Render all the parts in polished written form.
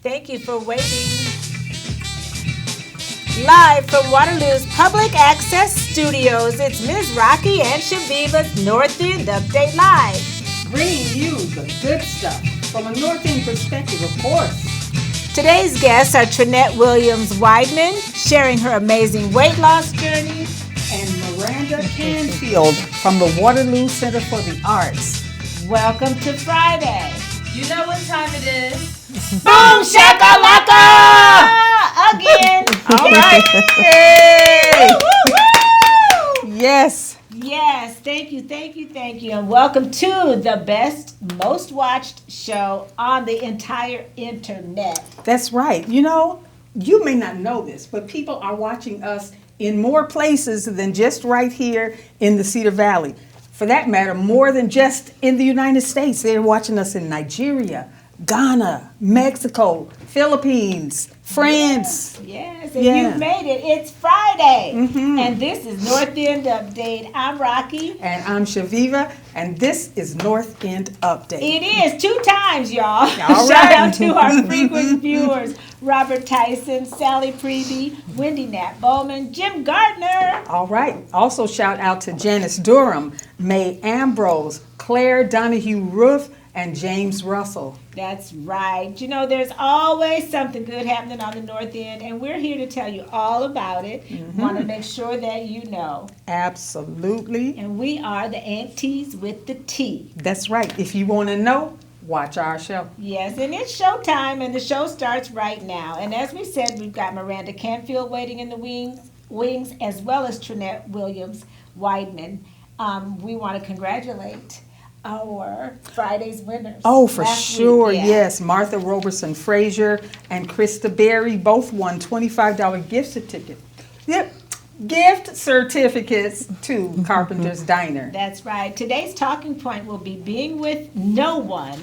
Thank you for waiting. Live from Waterloo's Public Access Studios, it's Ms. Rocky and Shaviva's North End Update Live. Bringing you the good stuff from a North End perspective, of course. Today's guests are Trinette Weidman, sharing her amazing weight loss journey, and Miranda Canfield from the Waterloo Center for the Arts. Welcome to Friday. You know what time it is? Boom shakalaka! Again. All right. Hey. Yes. Yes, thank you. And welcome to the best, most watched show on the entire internet. That's right. You know, you may not know this, but people are watching us in more places than just right here in the Cedar Valley. For that matter, more than just in the United States. They're watching us in Nigeria, Ghana, Mexico, Philippines, France. Yes, and you've made it. It's Friday. And this is North End Update. I'm Rocky. And I'm Shaviva, and this is North End Update. It is 2 times, y'all. All Shout right. out to our frequent viewers, Robert Tyson, Sally Preby, Wendy Nat Bowman, Jim Gardner. All right. Also shout out to Janice Durham, May Ambrose, Claire Donahue Roof, and James Russell. That's right. You know, there's always something good happening on the North End, and we're here to tell you all about it. Want to make sure that you know. Absolutely. And we are the aunties with the tea. That's right. If you want to know, watch our show. Yes, and it's showtime, and the show starts right now. And as we said, we've got Miranda Canfield waiting in the wings as well as Trinette Weidman. We want to congratulate our Friday's winners. Oh, for Last sure, week, yeah. yes. Martha Roberson Frazier and Krista Berry both won $25 gift certificate. Yep, gift certificates to Carpenter's Diner. That's right. Today's talking point will be being with no one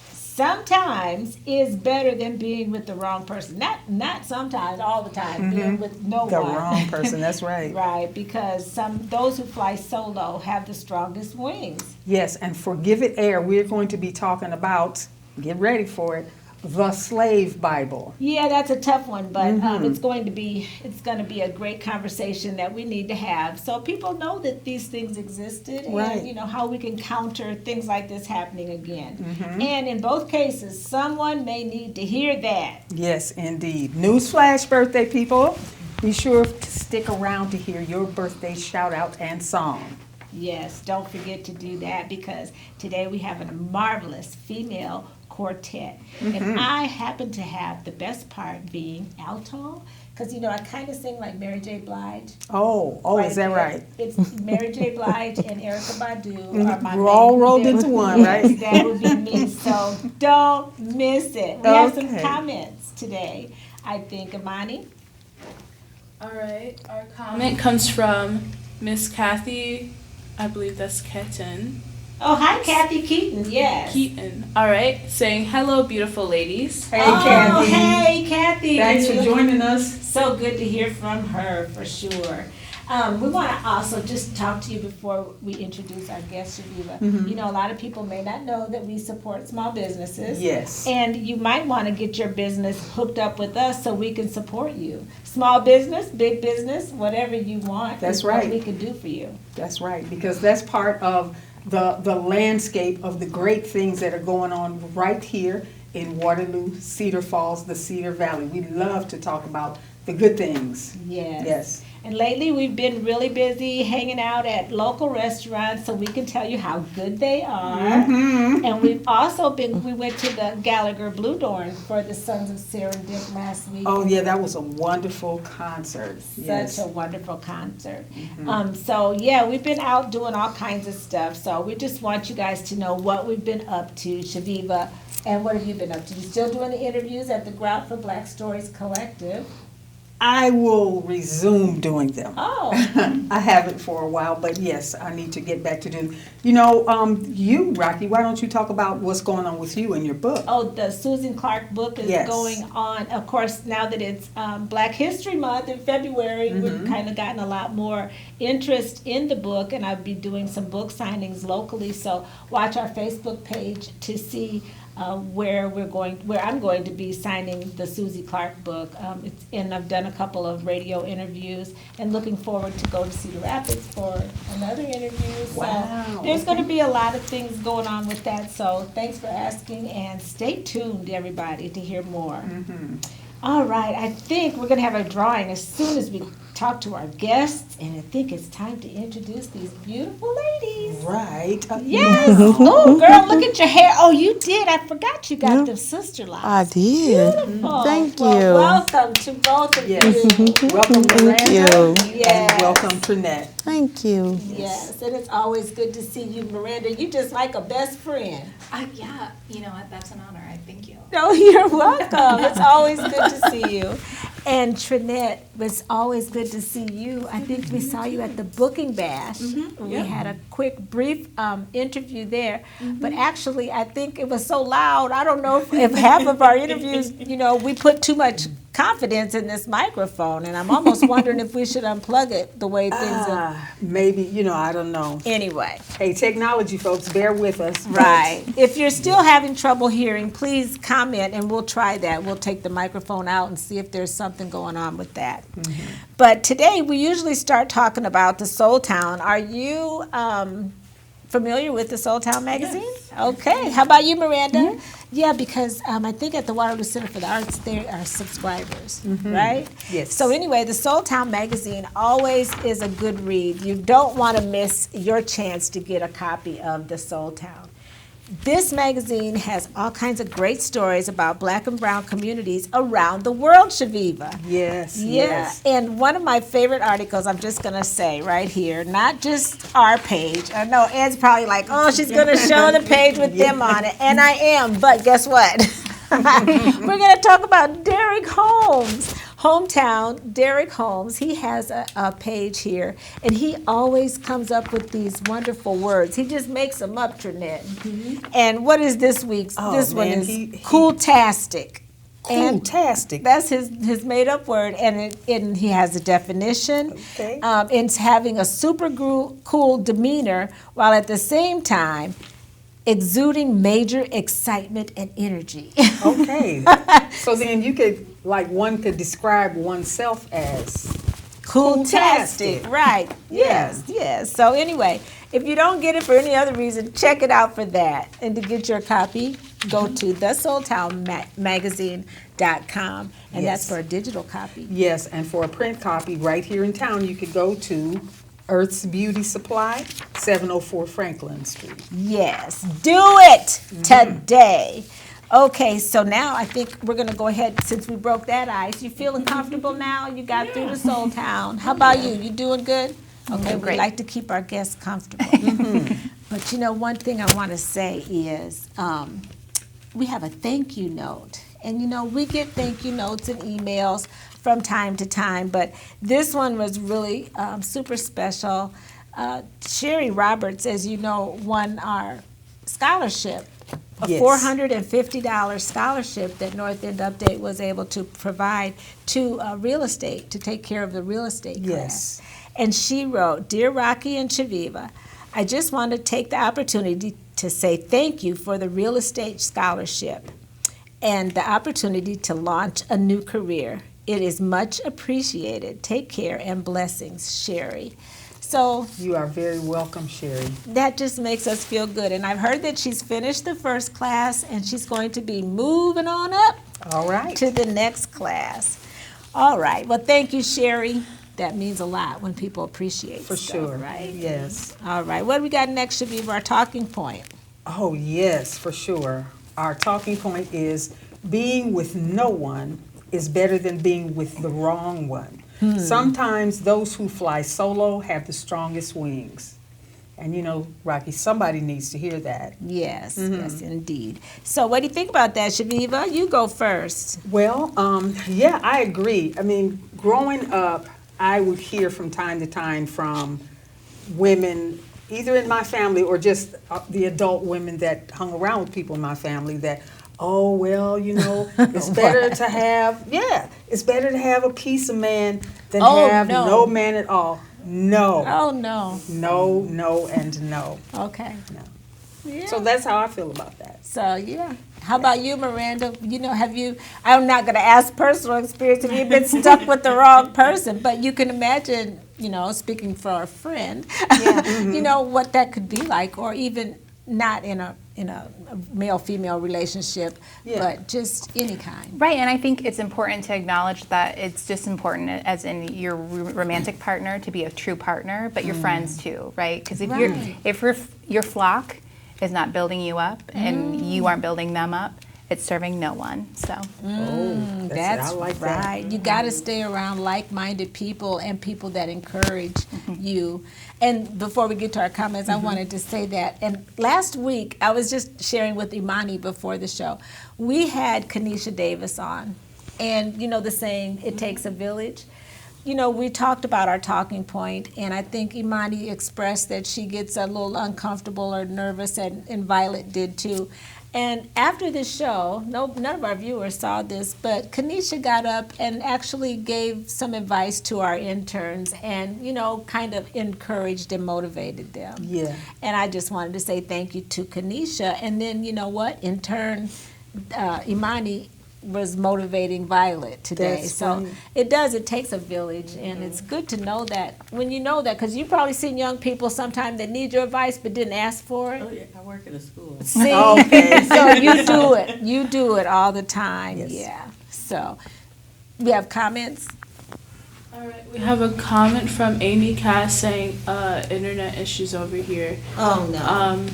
sometimes is better than being with the wrong person. Not sometimes, all the time. Being with no one. The wrong person, that's right. Right, because those who fly solo have the strongest wings. Yes, and for Give It Air, we're going to be talking about, get ready for it, the Slave Bible. Yeah, that's a tough one, but it's going to be a great conversation that we need to have, so people know that these things existed, Right. and you know how we can counter things like this happening again. And in both cases, someone may need to hear that. Yes, indeed. Newsflash, birthday people. Be sure to stick around to hear your birthday shout out and song. Yes, don't forget to do that, because today we have a marvelous female quartet. And I happen to have the best part being alto, because you know I kind of sing like Mary J. Blige. Oh, is that there. right? It's Mary J. Blige and Erica Badu are my We're all main- rolled that into would- one, yes, right? That would be me. So don't miss it. We have some Okay. comments today. I think Amani. All right, our comment comes from Miss Kathy, I believe that's Keaton. Oh, hi, Kathy Keaton. Yes. Keaton. All right, saying hello, beautiful ladies. Hey, Oh, Kathy. hey, Kathy. Thanks for joining us. So good to hear from her, for sure. We want to also just talk to you before we introduce our guest, Shaviva. You know, a lot of people may not know that we support small businesses. Yes. And you might want to get your business hooked up with us so we can support you. Small business, big business, whatever you want. That's is right. What we can do for you. That's right, because that's part of the landscape of the great things that are going on right here in Waterloo, Cedar Falls, the Cedar Valley. We love to talk about the good things. Yes. Yes. And lately we've been really busy hanging out at local restaurants so we can tell you how good they are. And we've also we went to the Gallagher Blue Dorn for the Sons of Serendip last week. Oh, yeah, that was a wonderful concert. Yes. Such a wonderful concert. So, yeah, we've been out doing all kinds of stuff. So we just want you guys to know what we've been up to, Shaviva. And what have you been up to? You still doing the interviews at the Grout for Black Stories Collective? I will resume doing them. Oh. I haven't for a while, but yes, I need to get back to doing. You, Rocky, why don't you talk about what's going on with you and your book? Oh, the Susan Clark book is Yes. going on. Of course, now that it's Black History Month in February, we've kind of gotten a lot more interest in the book, and I'll be doing some book signings locally. So watch our Facebook page to see where I'm going to be signing the Susie Clark book. And I've done a couple of radio interviews, and looking forward to go to Cedar Rapids for another interview. Wow, So there's going to okay. be a lot of things going on with that. So thanks for asking, and stay tuned, everybody, to hear more. All right, I think we're going to have a drawing as soon as we talk to our guests, and I think it's time to introduce these beautiful ladies. Right. Yes. Oh, girl, look at your hair. Oh, you did. I forgot you got the sister locks. I did. Beautiful. Thank Well, you. welcome to both of Yes. you. Welcome, Miranda. you. Yes. And welcome, Trinette. Thank you. Yes, and it's always good to see you, Miranda. You just like a best friend. Yeah, that's an honor. I thank you. No, you're welcome. It's always good to see you. And Trinette, it's always good to see you. I think we saw you at the Booking Bash. We had a quick, brief interview there. But actually, I think it was so loud. I don't know if half of our interviews, we put too much confidence in this microphone. And I'm almost wondering if we should unplug it the way things are. Maybe, I don't know. Anyway. Hey, technology folks, bear with us. Right. If you're still having trouble hearing, please comment and we'll try that. We'll take the microphone out and see if there's something going on with that. But today we usually start talking about the Soul Town. Are you familiar with the Soul Town magazine? Yes. Okay. How about you, Miranda? Yeah, because I think at the Waterloo Center for the Arts there are subscribers, right? Yes. So anyway, the Soul Town magazine always is a good read. You don't want to miss your chance to get a copy of the Soul Town. This magazine has all kinds of great stories about Black and brown communities around the world, Shaviva. Yes, Yeah, yes. and one of my favorite articles, I'm just going to say right here, not just our page. I know Ed's probably like, oh, she's going to show the page with them on it, and I am, but guess what? We're going to talk about Derek Holmes. Hometown, Derek Holmes, he has a page here, and he always comes up with these wonderful words. He just makes them up, Trinette. And what is this week's? Oh, this one man, is cool-tastic. And Fantastic. that's his made-up word, and he has a definition. Okay. It's having a super cool demeanor, while at the same time exuding major excitement and energy. Okay. So then one could describe oneself as Cool-tastic, right. Yes, yes. So anyway, if you don't get it for any other reason, check it out for that. And to get your copy, go to thesoultownmagazine.com, and Yes. that's for a digital copy. Yes, and for a print copy right here in town, you could go to Earth's Beauty Supply, 704 Franklin Street. Yes, do it today. Okay, so now I think we're going to go ahead, since we broke that ice. You feeling comfortable now? You got through the Soul Town. How about you? You doing good? Okay, we like to keep our guests comfortable. But one thing I want to say is we have a thank you note. And we get thank you notes and emails from time to time, but this one was really super special. Sherry Roberts, as you know, won our scholarship, a Yes. $450 scholarship that North End Update was able to provide to real estate, to take care of the real estate class. Yes. And she wrote, "Dear Rocky and Shaviva, I just want to take the opportunity to say thank you for the real estate scholarship and the opportunity to launch a new career. It is much appreciated. Take care and blessings, Sherry." So You are very welcome, Sherry. that just makes us feel good. And I've heard that she's finished the first class and she's going to be moving on up All right. to the next class. All right. Well, thank you, Sherry. That means a lot when people appreciate For stuff, sure. right? Yes. All right. What do we got next, Shaviva? Our talking point. Oh, yes, for sure. Our talking point is being with no one is better than being with the wrong one. Sometimes those who fly solo have the strongest wings. And Rocky, somebody needs to hear that. Yes, yes, indeed. So what do you think about that, Shaviva? You go first. Well, yeah, I agree. I mean, growing up, I would hear from time to time from women either in my family or just the adult women that hung around with people in my family that, oh, well, it's better to have, it's better to have a piece of man than have no man at all. No. Oh, no. No, no, and no. Okay. No. Yeah. So that's how I feel about that. So, yeah. How about you, Miranda? I'm not going to ask personal experience if you've been stuck with the wrong person, but you can imagine, speaking for a friend, what that could be like, or even not in a male-female relationship, but just any kind. Right, and I think it's important to acknowledge that it's just important as in your romantic partner to be a true partner, but your friends too, right? Because if your flock is not building you up and you aren't building them up, it's serving no one. So That's I like right. that. You got to stay around like-minded people and people that encourage you. And before we get to our comments, I wanted to say that. And last week, I was just sharing with Imani before the show. We had Kanisha Davis on. And the saying, it takes a village. We talked about our talking point, and I think Imani expressed that she gets a little uncomfortable or nervous, and Violet did too. And after the show, none of our viewers saw this, but Kanisha got up and actually gave some advice to our interns and, kind of encouraged and motivated them. Yeah. And I just wanted to say thank you to Kanisha. And then, in turn, Imani was motivating Violet today. That's so funny. it takes a village, and it's good to know that when you know that, because you've probably seen young people sometimes that need your advice but didn't ask for it. Oh yeah, I work in a school. See, Okay. so you do it all the time. Yes. Yeah. So we have comments. All right, we have a comment from Amy Cass saying, internet issues over here. Oh no.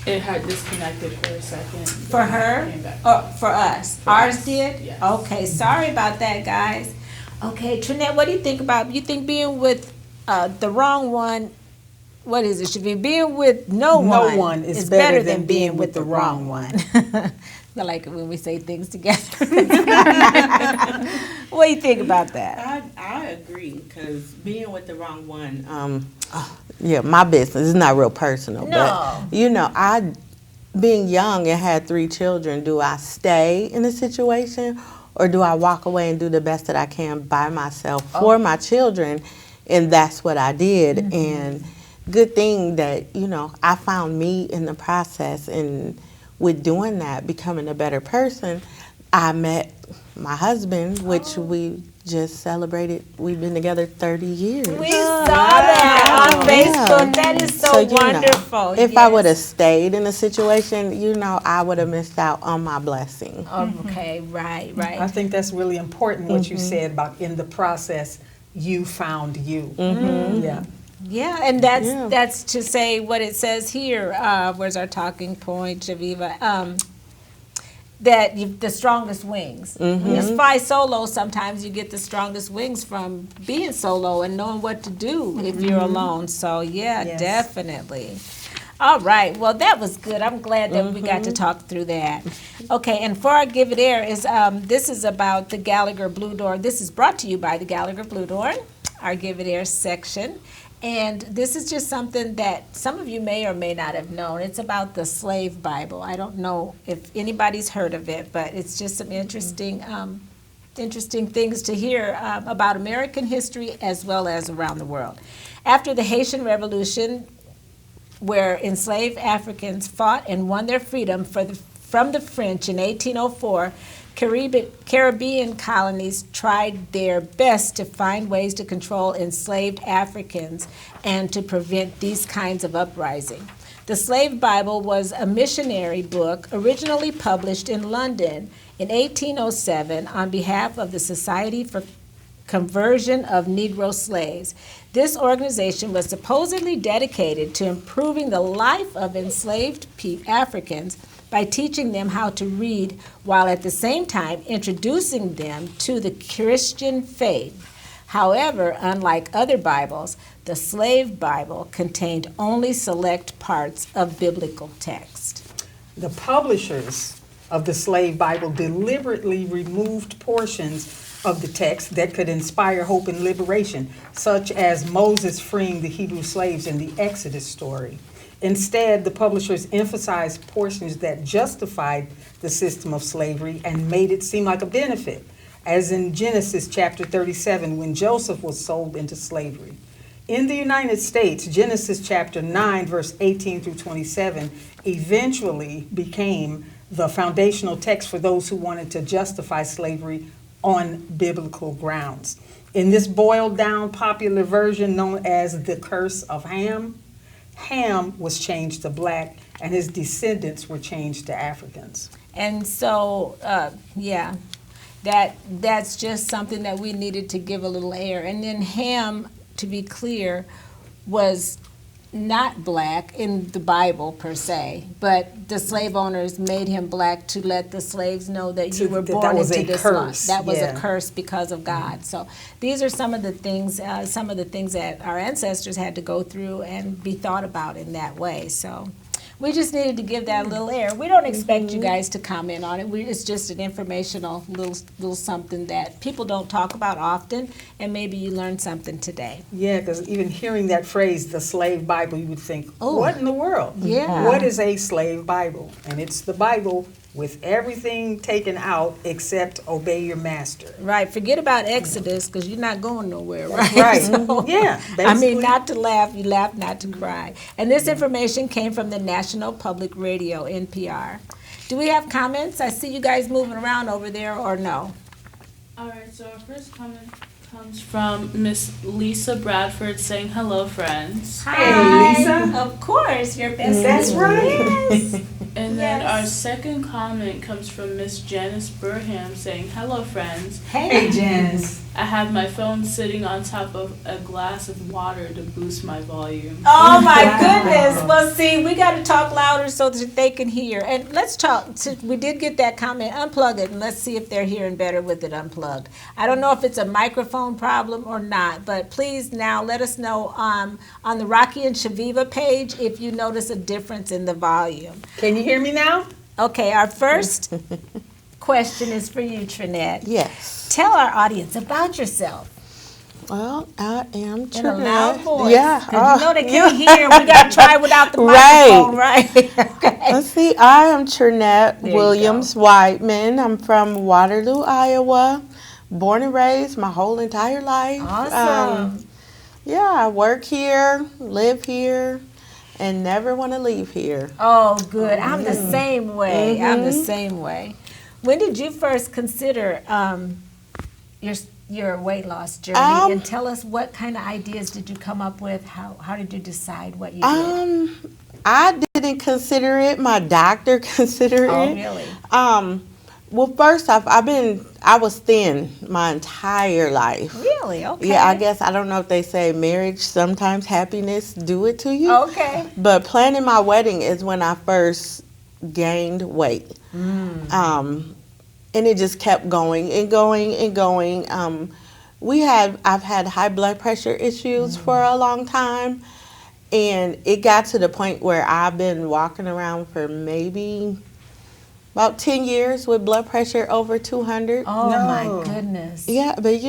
It had disconnected for a second. For her Came back. or for us? Ours us, did? yes. Okay, sorry about that, guys. Okay, Trinette, what do you think about, you think being with the wrong one, what is it? Should be being with no one is better than being with the wrong one. I like it when we say things together. What do you think about that? I agree, because being with the wrong one, my business is not real personal. No. But, being young and had 3 children, do I stay in a situation or do I walk away and do the best that I can by myself for my children? And that's what I did. And good thing that, I found me in the process, and with doing that, becoming a better person, I met my husband, which we just celebrated. We've been together 30 years. We saw that on Facebook. That is so wonderful. If I would have stayed in a situation, I would have missed out on my blessing. Okay, right. I think that's really important what you said about in the process, you found you. Yeah. Yeah, and that's to say what it says here. Where's our talking point, Javiva? That the strongest wings. When you fly solo, sometimes you get the strongest wings from being solo and knowing what to do if you're alone. So Yes. definitely. All right, well that was good. I'm glad that we got to talk through that. Okay, and for our Give It Air is this is about the Gallagher Blue Door. This is brought to you by the Gallagher Blue Door, our Give It Air section. And this is just something that some of you may or may not have known. It's about the Slave Bible. I don't know if anybody's heard of it, but it's just some interesting things to hear about American history as well as around the world. After the Haitian Revolution, where enslaved Africans fought and won their freedom from the French in 1804, Caribbean colonies tried their best to find ways to control enslaved Africans and to prevent these kinds of uprising. The Slave Bible was a missionary book originally published in London in 1807 on behalf of the Society for Conversion of Negro Slaves. This organization was supposedly dedicated to improving the life of enslaved Africans by teaching them how to read while at the same time introducing them to the Christian faith. However, unlike other Bibles, the Slave Bible contained only select parts of biblical text. The publishers of the Slave Bible deliberately removed portions of the text that could inspire hope and liberation, such as Moses freeing the Hebrew slaves in the Exodus story. Instead, the publishers emphasized portions that justified the system of slavery and made it seem like a benefit, as in Genesis chapter 37, when Joseph was sold into slavery. In the United States, Genesis chapter 9, verse 18 through 27, eventually became the foundational text for those who wanted to justify slavery on biblical grounds. In this boiled down popular version known as the Curse of Ham, Ham was changed to black and his descendants were changed to Africans. And so, yeah, that's just something that we needed to give a little air. And then Ham, to be clear, was not black in the Bible per se, but the slave owners made him black to let the slaves know that you were born into this life. That was a curse because of God. So these are some of the things that our ancestors had to go through and be thought about in that way. So we just needed to give that a little air. We don't expect you guys to comment on it. It's just an informational little something that people don't talk about often, and maybe you learned something today. Yeah, because even hearing that phrase, the slave Bible, you would think, Oh. what in the world? Yeah. What is a slave Bible? And it's the Bible with everything taken out except obey your master. Right. Forget about Exodus because you're not going nowhere, right? Right. So, Yeah, I mean, basically. not to laugh, you laugh not to cry. And this information came from the National Public Radio, NPR. Do we have comments? I see you guys moving around over there, or no? All right, so our first comment comes from Miss Lisa Bradford saying, "Hello, friends." Hey, Lisa. Of course, your best. That's right. Yes. And then Yes. our second comment comes from Miss Janice Burham saying, "Hello, friends. Hey, Janice. I have my phone sitting on top of a glass of water to boost my volume." Oh my goodness. Well, see, we got to talk louder so that they can hear. And let's talk. We did get that comment. Unplug it and let's see if they're hearing better with it unplugged. I don't know if it's a microphone problem or not, but please now let us know on the Rocky and Shaviva page if you notice a difference in the volume. Can you hear me now? Okay, our first question is for you, Trinette. Yes. Tell our audience about yourself. Well, I am In a loud Trinette. voice. Yeah. Because you know they can't hear. We got to try without the Right. microphone, right? Okay. Let's see. I am Trinette There you Williams Weidman. I'm from Waterloo, Iowa. Born and raised my whole entire life. Awesome. Yeah, I work here, live here, and never want to leave here. Oh, good. I'm the same way. I'm the same way. When did you first consider your weight loss journey? And tell us what kind of ideas did you come up with? How did you decide what you did? I didn't consider it. My doctor considered Oh, it. really? Well, first off, I was thin my entire life. Really? Okay. Yeah, I guess I don't know if they say marriage sometimes happiness do it to you. Okay. But planning my wedding is when I first gained weight. And it just kept going and going and going. I've had high blood pressure issues for a long time, and it got to the point where I've been walking around for maybe about 10 years with blood pressure over 200. Oh, No. my goodness. Yeah, but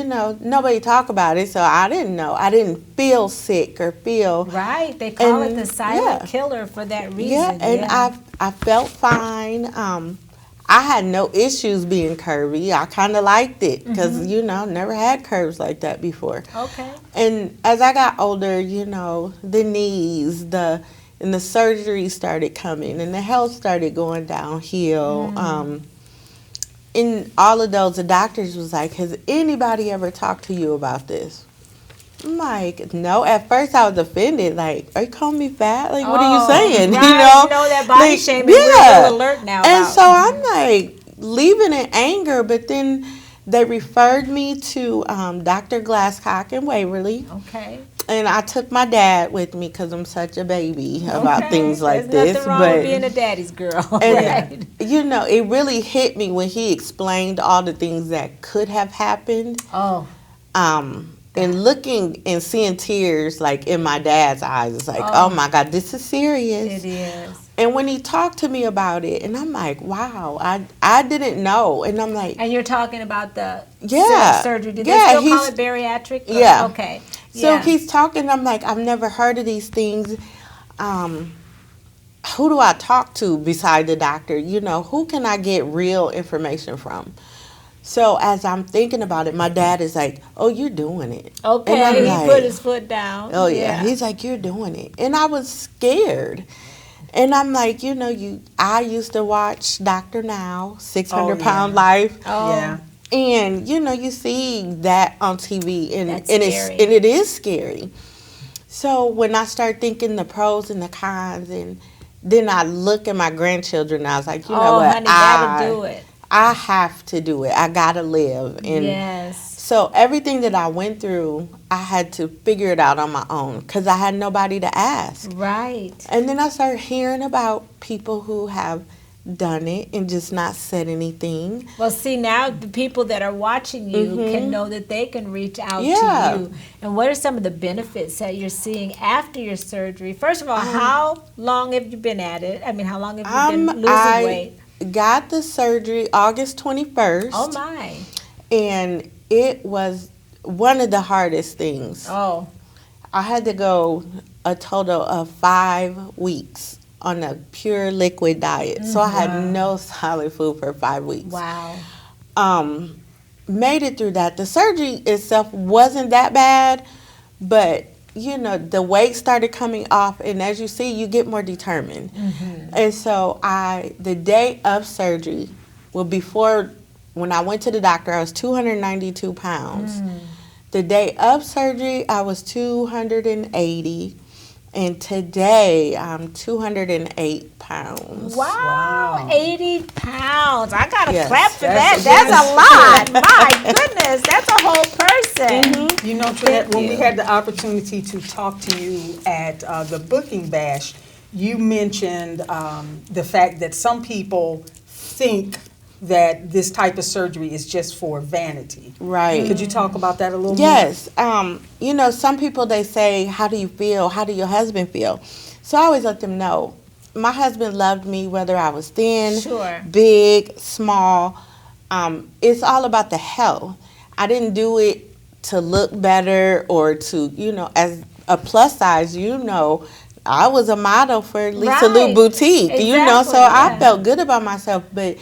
nobody talk about it, so I didn't know. I didn't feel sick or feel. Right. They call it And, the silent yeah. killer for that reason. Yeah, and I felt fine. I had no issues being curvy. I kind of liked it because, never had curves like that before. Okay. And as I got older, the knees, and the surgery started coming, and the health started going downhill. In all of those, the doctors was like, "Has anybody ever talked to you about this?" I'm like, no. At first, I was offended. Like, are you calling me fat? Like, what are you saying? Right. You know that body Like, shaming. We're real alert now. And about. so I'm like leaving in anger, but then they referred me to Dr. Glasscock in Waverly. Okay. And I took my dad with me because I'm such a baby about Okay. things like There's this. nothing wrong with being a daddy's girl. And, Right. it really hit me when he explained all the things that could have happened. Oh. And looking and seeing tears like in my dad's eyes, it's like, oh my God, this is serious. It is. And when he talked to me about it, and I'm like, wow, I didn't know. And I'm like, And you're talking about the Yeah. surgery. Did Yeah, they still call he's- it bariatric? Or- Yeah. Okay. so Yeah. he's talking, I'm like, I've never heard of these things. Who do I talk to beside the doctor? You know, who can I get real information from? So as I'm thinking about it, my dad is like, oh, you're doing it. And I'm Okay, he like, put his foot down. oh yeah. He's like, you're doing it. And I was scared. And I'm like, you know, I used to watch Dr. Now, 600 Pound Life. Oh, Yeah. And you know, you see that on TV, and That's and scary. it is scary. So when I start thinking the pros and the cons, and then I look at my grandchildren, and I was like, you know oh, what, honey, that'll do it. I have to do it. I gotta live. And Yes. so everything that I went through, I had to figure it out on my own because I had nobody to ask. Right. And then I started hearing about people who have done it and just not said anything. Well, see, now the people that are watching you can know that they can reach out Yeah. to you. And what are some of the benefits that you're seeing after your surgery? First of all, how long have you been at it? I mean, how long have you been losing weight? Got the surgery August 21st. Oh, my. And it was one of the hardest things. Oh, I had to go a total of 5 weeks on a pure liquid diet. So I had no solid food for 5 weeks. wow. Made it through that. The surgery itself wasn't that bad, but you know, the weight started coming off, and as you see, you get more determined. And so the day of surgery, well, before, when I went to the doctor, I was 292 pounds. The day of surgery, I was 280. And today, I'm 208 pounds. Wow, 80 pounds. I got to Yes. clap for that. That's- That's a lot. My goodness, that's a whole person. You know, Trinette, when we had the opportunity to talk to you at the booking bash, you mentioned the fact that some people think that this type of surgery is just for vanity. Right. Could you talk about that a little more? Yes. You know, some people, they say, how do you feel? How do your husband feel? So I always let them know, my husband loved me whether I was thin, Sure. big, small. It's all about the health. I didn't do it to look better or to, you know, as a plus size, you know, I was a model for Lisa Lou Right. Boutique, you know, so I Exactly, felt good about myself. But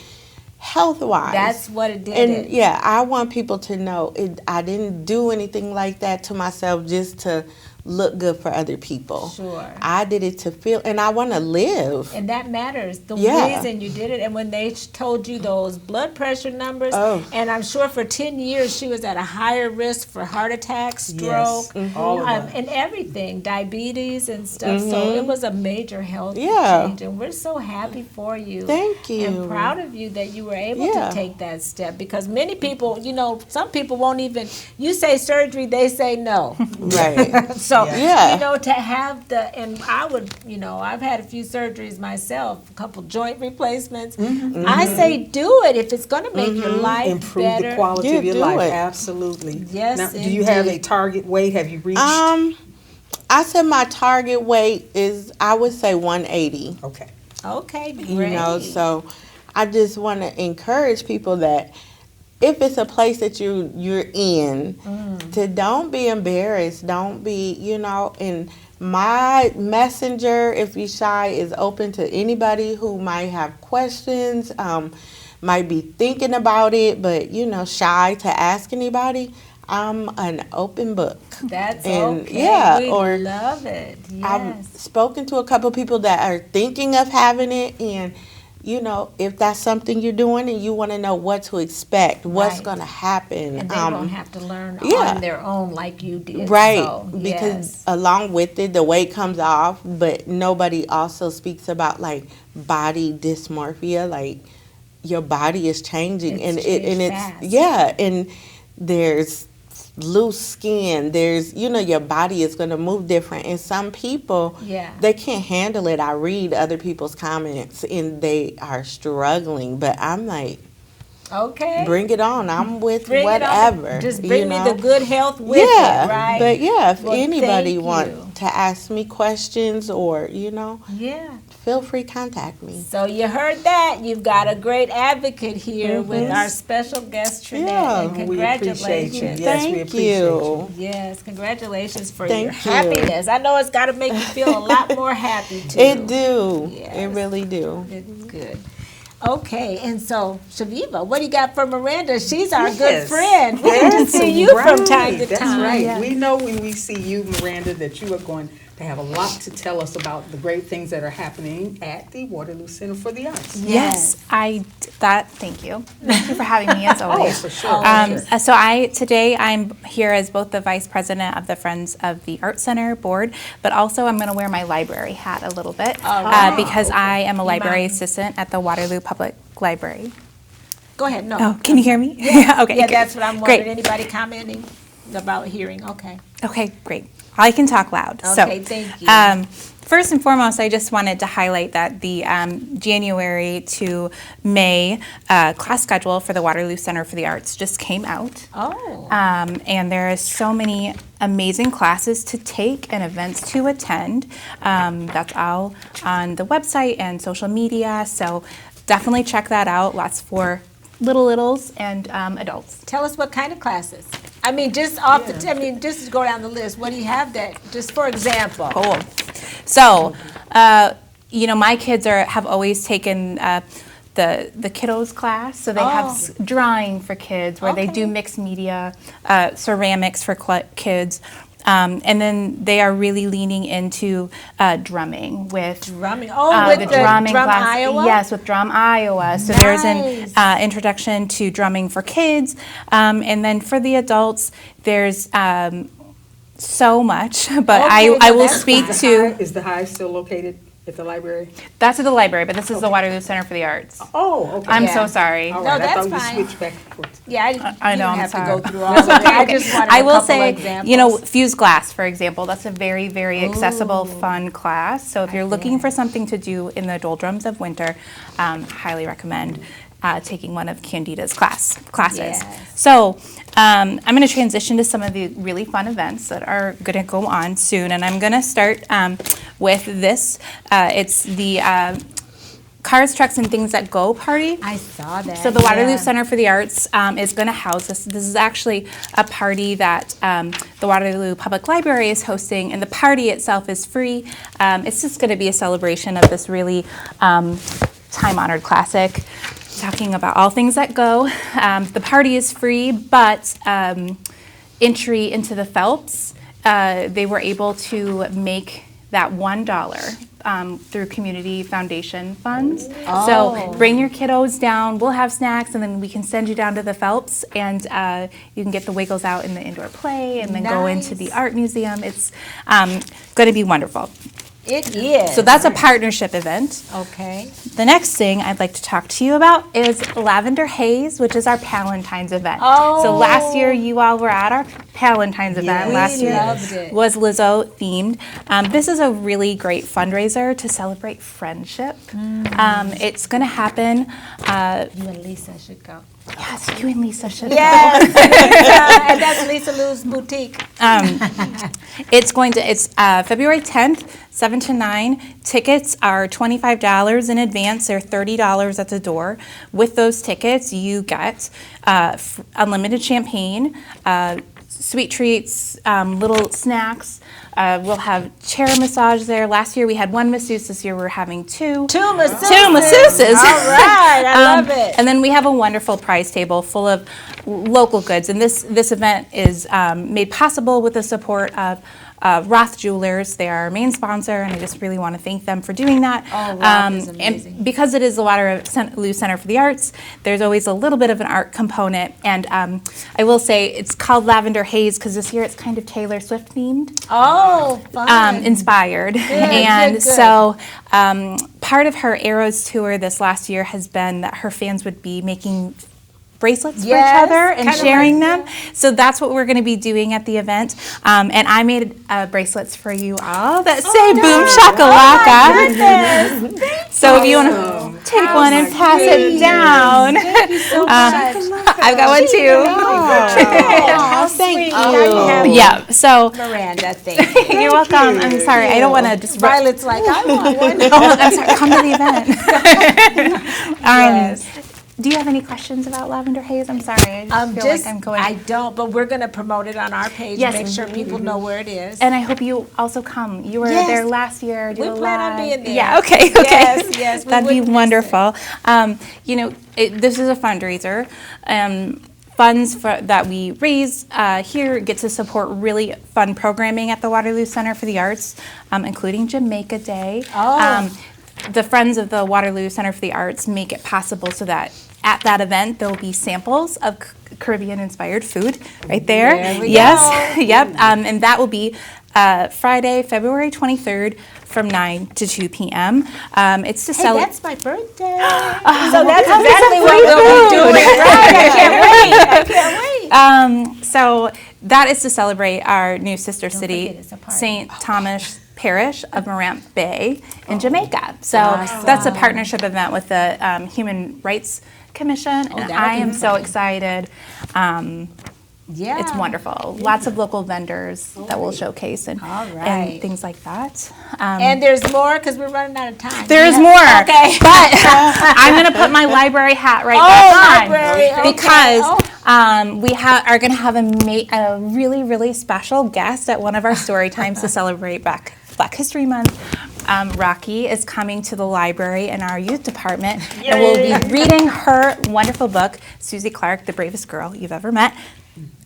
health-wise, That's what it did. and yeah, I want people to know I didn't do anything like that to myself just to look good for other people. Sure. I did it to feel, and I want to live. And that matters. The Yeah. reason you did it, and when they told you those blood pressure numbers, Oh. and I'm sure for 10 years she was at a higher risk for heart attack, stroke, Yes, all of that. and everything, diabetes and stuff. So it was a major health Yeah. change, and we're so happy for you. Thank you. And proud of you that you were able Yeah. to take that step, because many people, you know, some people won't even, you say surgery, they say no. Right. So, Yeah. you know, to have and I would, you know, I've had a few surgeries myself, a couple joint replacements. I say do it if it's going to make your life Improve better. the quality Yeah, of your do life. it. Absolutely. Yes, Now, do you have a indeed. target weight? Have you reached? I said my target weight is, I would say 180. Okay. Okay, great. You know, so I just want to encourage people that if it's a place that you're in, to don't be embarrassed, don't be, you know, and my messenger, if you're shy, is open to anybody who might have questions, might be thinking about it, but, you know, shy to ask anybody. I'm an open book. That's And, okay. yeah, we or love it. I've Yes. spoken to a couple people that are thinking of having it, and you know, if that's something you're doing and you want to know what to expect, what's Right. going to happen, And they won't have to learn yeah. on their own like you did. right? So, Because yes. along with it, the weight comes off, but nobody also speaks about like body dysmorphia, like your body is changing, It's and changed it's fast. yeah, and there's loose skin, there's, you know, your body is going to move different, and some people, Yeah. they can't handle it. I read other people's comments and they are struggling, but I'm like, Okay. bring it on. I'm with Bring it on. whatever. Just bring you me know? the good health with Yeah, it, right? but yeah, if Well, anybody thank want you. to ask me questions or Yeah. feel free contact me. So you heard that. You've got a great advocate here with our special guest, Trinette. Yeah. And We appreciate you. congratulations. Yes, we Thank appreciate you. Yes, congratulations for Thank your you. happiness. I know it's got to make you feel a lot more happy too. It do. Yes. It really do. It's good. Okay, and so Shaviva, what do you got for Miranda? She's our good Yes. friend. We get to That's see you from right. time to That's time. right. Yeah. We know when we see you, Miranda, that you are going to have a lot to tell us about the great things that are happening at the Waterloo Center for the Arts. Yes, thank you. Thank you for having me as always. For sure. Today I'm here as both the vice president of the Friends of the Art Center board, but also I'm going to wear my library hat a little bit because I am a library assistant at the Waterloo Public Library. Go ahead. No. Oh, can you hear me? Yeah. Okay. Yeah, good. that's what I'm wondering. Great. Anybody commenting about hearing? Okay. Okay, great. I can talk loud. Okay, thank you. First and foremost, I just wanted to highlight that the January to May class schedule for the Waterloo Center for the Arts just came out. Oh. And there are so many amazing classes to take and events to attend. That's all on the website and social media, so definitely check that out. Lots for littles and adults. Tell us what kind of classes. I mean, just off just to go down the list. What do you have that? Just for example. Cool. So, my kids have always taken the kiddos class. So they have drawing for kids, where they do mixed media, ceramics for kids. And then they are really leaning into drumming with drumming. With the the drumming Drum class. Iowa? Yes, with Drum Iowa. So there's an introduction to drumming for kids, and then for the adults, there's so much. But Okay, I so will that's speak fine. to. Is the Hive still located at the library? That's at the library, but this is the Waterloo Center for the Arts. Oh, okay. I'm Yeah. so sorry. All No, right, that's I thought fine. we switched back and forth. Yeah, I you know, don't I'm have sorry. to go through all of it. I just wanted I a will couple say, examples. fused glass, for example, that's a very, very accessible, fun class. So if you're looking for something to do in the doldrums of winter, highly recommend taking one of Candida's classes. Yes. So I'm going to transition to some of the really fun events that are going to go on soon, and I'm going to start with this. It's the Cars, Trucks, and Things That Go party. I saw that. So the Waterloo yeah. Center for the Arts is going to house this. This is actually a party that the Waterloo Public Library is hosting, and the party itself is free. It's just going to be a celebration of this really time-honored classic, talking about all things that go. The party is free, but entry into the Phelps, they were able to make that $1 through community foundation funds. So bring your kiddos down, we'll have snacks, and then we can send you down to the Phelps, and you can get the Wiggles out in the indoor play, and then go into the art museum. It's going to be wonderful. It is. So that's a partnership event. Okay. The next thing I'd like to talk to you about is Lavender Haze, which is our Palentine's event. Oh. So last year you all were at our Palentine's event. we Last year loved it. was Lizzo themed. This is a really great fundraiser to celebrate friendship. It's going to happen. You and Lisa should go. Yes, you and Lisa should Yes. And that's Lisa Lou's boutique. It's February 10th, 7 to 9. Tickets are $25 in advance. They're $30 at the door. With those tickets, you get unlimited champagne, sweet treats, little snacks. We'll have chair massage there. Last year we had one masseuse. This year we're having two. Two masseuses. Two masseuses. All right. I love it. And then we have a wonderful prize table full of local goods. And this event is made possible with the support of Roth Jewelers. They are our main sponsor, and I just really want to thank them for doing that. Oh, Roth is amazing. And because it is the Waterloo Center for the Arts, there's always a little bit of an art component. And I will say it's called Lavender Haze because this year it's kind of Taylor Swift themed. Oh, fun. Inspired. good. So part of her Eras tour this last year has been that her fans would be making bracelets Yes, for each other and kind of sharing like- them. So that's what we're going to be doing at the event. And I made bracelets for you all that say "Boom Shakalaka." So if you want to take one and pass it down, Thank you so much. I've got one too. How thank sweet. Now you have Yeah. So Miranda, thank you. you're welcome. I'm sorry. I don't want to just. Violet's like, I want one. Oh, I'm sorry. Come to the event. Yes. Do you have any questions about Lavender Haze? I'm sorry. I just feel like I'm going. I don't, but we're going to promote it on our page. Yes. Make sure people know where it is. And I hope you also come. You were Yes. there last year. We did a plan on live- being there. Yeah. Okay. Okay. Yes, yes, we That'd be wouldn't miss wonderful. This is a fundraiser. Funds that we raise here get to support really fun programming at the Waterloo Center for the Arts, including Jamaica Day. Oh. The Friends of the Waterloo Center for the Arts make it possible so that at that event there will be samples of Caribbean-inspired food right there. There we yes, go. yep, and that will be Friday, February 23rd from 9 to 2 p.m. It's to Hey, celebrate. that's my birthday. So that's come to exactly some what free we'll be food. doing. Right? I can't wait. I can't wait. So that is to celebrate our new sister forget city, it's a party. St. Thomas Parish of Morant Bay in Jamaica. So that's a partnership event with the Human Rights Commission, and that'll I be am so excited. Yeah. It's wonderful. Lots of local vendors that will showcase and, All right. and things like that. And there's more because we're running out of time. There is Yeah. more. Okay. But I'm going to put my library hat right Oh, back on. library, okay. Because we are going to have a really, really special guest at one of our story times to celebrate Black History Month. Rocky is coming to the library in our youth department, and we'll be reading her wonderful book, Susie Clark, The Bravest Girl You've Ever Met.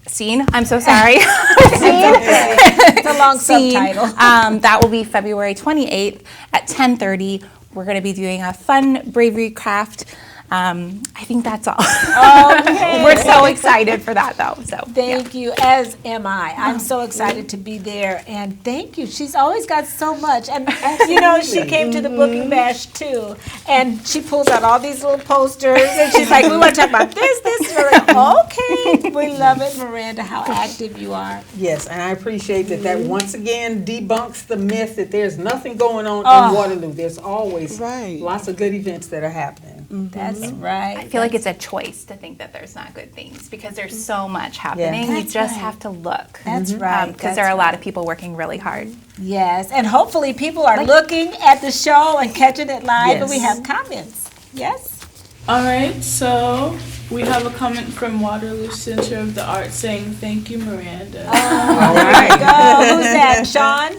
Scene, I'm so sorry. It's a long Scene. subtitle. That will be February 28th at 10:30. We're going to be doing a fun bravery craft. I think that's all. Okay. We're so excited for that, though. So Thank you, as am I. I'm so excited to be there, and thank you. She's always got so much, and you know, she came to the booking bash too, and she pulls out all these little posters, and she's like, "We want to talk about this." And we're like, "Okay, we love it, Miranda. How active you are." Yes, and I appreciate that once again debunks the myth that there's nothing going on Oh. in Waterloo. There's always Right. lots of good events that are happening. That's right. I feel like it's a choice to think that there's not good things because there's so much happening. You That's just right. have to look. That's right. Because there are a lot of people working really hard. Yes, and hopefully people are looking at the show and catching it live, and we Yes. have comments. Yes. All right, so we have a comment from Waterloo Center of the Arts saying, "Thank you, Miranda." All right. Go. Who's that? Sean?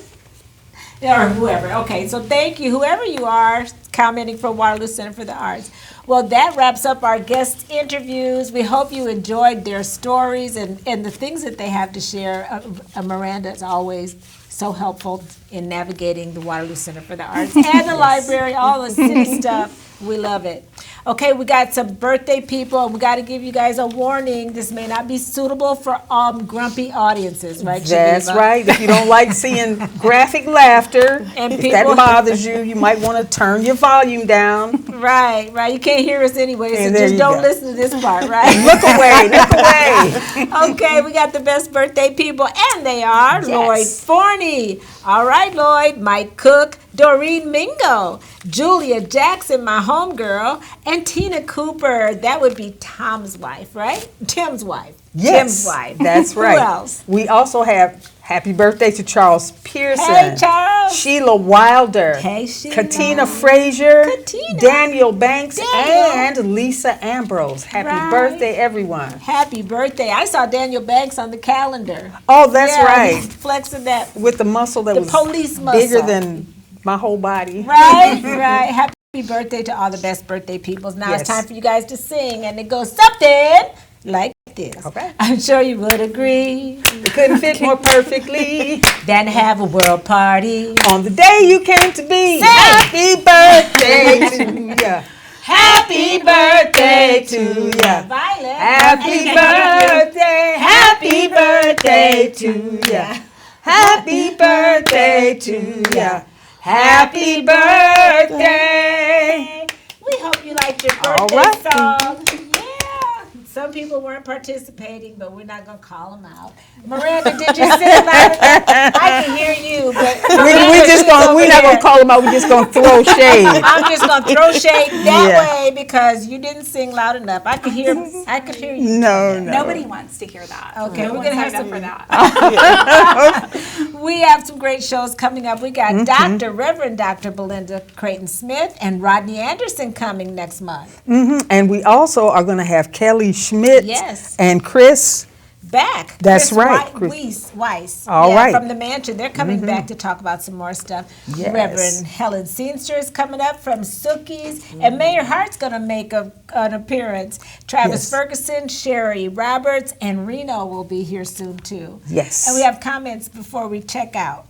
Or whoever. Okay, so thank you, whoever you are, commenting from Waterloo Center for the Arts. Well, that wraps up our guest interviews. We hope you enjoyed their stories and the things that they have to share. Miranda is always so helpful in navigating the Waterloo Center for the Arts and the library, all the city stuff. We love it. Okay, we got some birthday people, and we got to give you guys a warning. This may not be suitable for grumpy audiences, right, That's Geneva? right. If you don't like seeing graphic laughter, And if people- that bothers you, you might want to turn your volume down. Right, right. You can't hear us anyway, so And there just you don't go. listen to this part, right? Look away, look away. Okay, we got the best birthday people, and they are Lloyd Forney. All right, Lloyd, Mike Cook, Doreen Mingo, Julia Jackson, my homegirl, and Tina Cooper. That would be Tom's wife, right? Tim's wife. Yes, Tim's wife. that's right. Who else? We also have happy birthday to Charles Pearson. Hey, Charles. Sheila Wilder. Hey, Sheila. Katina Frazier. Katina. Daniel Banks. Daniel. And Lisa Ambrose. Happy Right. birthday, everyone. Happy birthday. I saw Daniel Banks on the calendar. Oh, that's Yeah, right. flexing that. With the muscle that The was police muscle. bigger than my whole body. Right, right. Happy birthday to all the best birthday peoples. Now Yes. it's time for you guys to sing, and it goes something like this. Okay. I'm sure you would agree It couldn't fit more perfectly than have a world party. on the day you came to be. Sing. Happy birthday to ya. Happy birthday to ya. Violet. Happy birthday, happy birthday to ya. Happy birthday to ya. Happy birthday. We hope you liked your All birthday right. song. Yeah. some people weren't participating, but we're not gonna call them out. Miranda, did you sing loud enough? I can hear you, but We're not gonna call them out. We're just gonna throw shade. I'm just gonna throw shade that Yeah. way because you didn't sing loud enough. I could hear you. No. Nobody wants to hear that. Okay, No we're one gonna have signed some up for that. We have some great shows coming up. We got Reverend Dr. Belinda Creighton Smith and Rodney Anderson coming next month. And we also are gonna have Kelly Schmidt Yes. and Chris. Back. That's Chris right, Weiss. All right. From the Mansion. They're coming back to talk about some more stuff. Yes. Reverend Helen Seenster is coming up from Sookies. And Mayor Hart's going to make an appearance. Travis Yes. Ferguson, Sherry Roberts, and Reno will be here soon, too. Yes. And we have comments before we check out.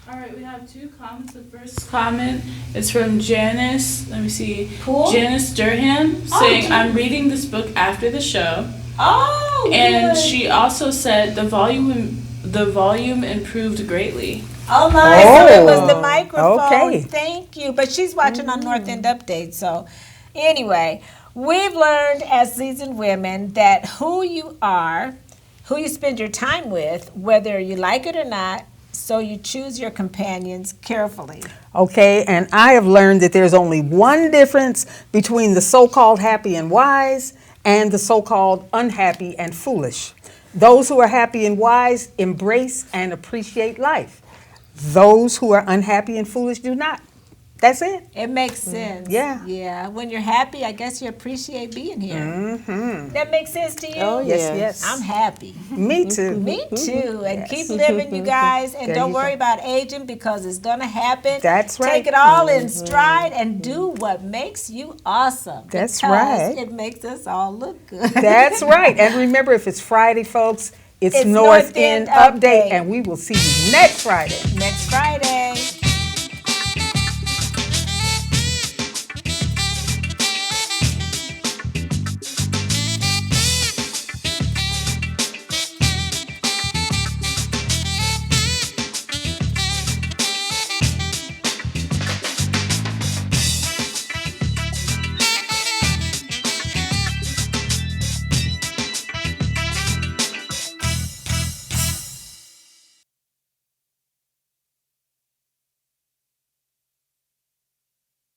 All right, we have 2 comments. The first comment is from Janice. Let me see. Cool. Janice Durham saying, "I'm reading this book after the show." Oh, And good. she also said the volume improved greatly. Oh, my. So it was the Oh, microphone. okay. Thank you. But she's watching on North End Update. So, anyway, we've learned as seasoned women that who you are, who you spend your time with, whether you like it or not, so you choose your companions carefully. Okay, and I have learned that there's only one difference between the so-called happy and wise and the so-called unhappy and foolish. Those who are happy and wise embrace and appreciate life. Those who are unhappy and foolish do not. That's it. It makes sense. Yeah. Yeah. When you're happy, I guess you appreciate being here. Mm-hmm. That makes sense to you? Oh, Yes, yes. yes. I'm happy. Me too. Me too. And Yes. keep living, you guys. And There don't you worry go. about aging because it's going to happen. That's right. Take it all in stride and do what makes you awesome. That's because right. It makes us all look good. That's right. And remember, if it's Friday, folks, it's It's North North End End Update, Update. and we will see you next Friday. Next Friday.